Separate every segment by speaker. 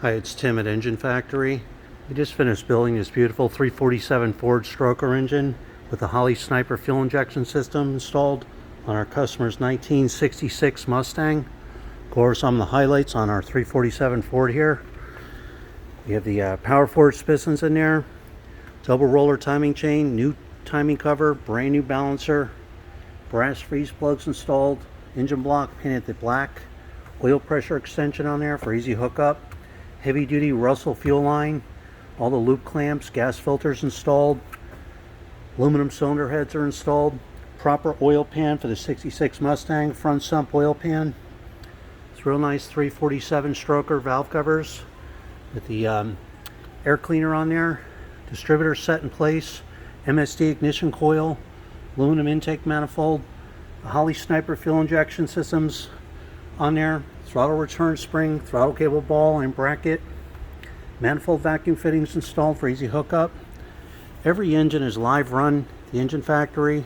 Speaker 1: Hi, it's Tim at Engine Factory. We just finished building this beautiful 347 Ford stroker engine with the Holley Sniper fuel injection system installed on our customer's 1966 Mustang. Go over some of the highlights on our 347 Ford here. We have the power forged pistons in there, double roller timing chain, new timing cover, brand new balancer, brass freeze plugs installed, engine block painted to black, oil pressure extension on there for easy hookup, heavy duty Russell fuel line, all the loop clamps, gas filters installed, aluminum cylinder heads are installed, proper oil pan for the 66 Mustang, front sump oil pan. It's real nice 347 stroker valve covers with the air cleaner on there, distributor set in place, MSD ignition coil, aluminum intake manifold, the Holley Sniper fuel injection systems on there, throttle return spring, throttle cable ball and bracket, manifold vacuum fittings installed for easy hookup. Every engine is live run at the Engine Factory,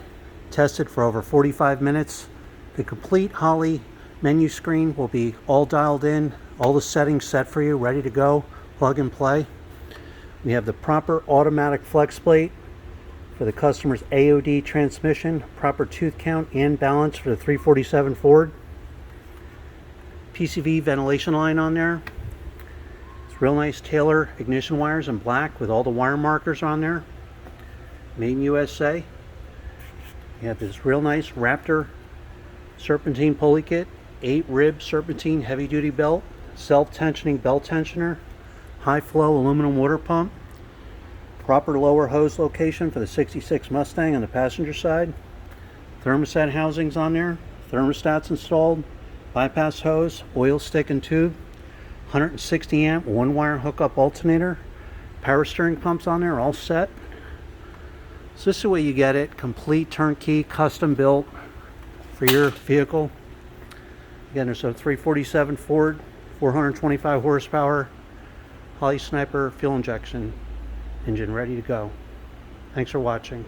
Speaker 1: tested for over 45 minutes. The complete Holley menu screen will be all dialed in, all the settings set for you, ready to go, plug and play. We have the proper automatic flex plate for the customer's AOD transmission, proper tooth count and balance for the 347 Ford. PCV ventilation line on there. It's real nice Taylor ignition wires in black with all the wire markers on there. Made in USA. You have this real nice Raptor serpentine pulley kit, 8-rib serpentine heavy duty belt, self-tensioning belt tensioner, high flow aluminum water pump, proper lower hose location for the 66 Mustang on the passenger side, thermostat housings on there, thermostats installed, bypass hose, oil stick and tube, 160 amp one wire hookup alternator, power steering pumps on there all set. So this is the way you get it, complete turnkey custom built for your vehicle. Again, there's a 347 Ford 425 horsepower Holley Sniper fuel injection engine ready to go. Thanks for watching.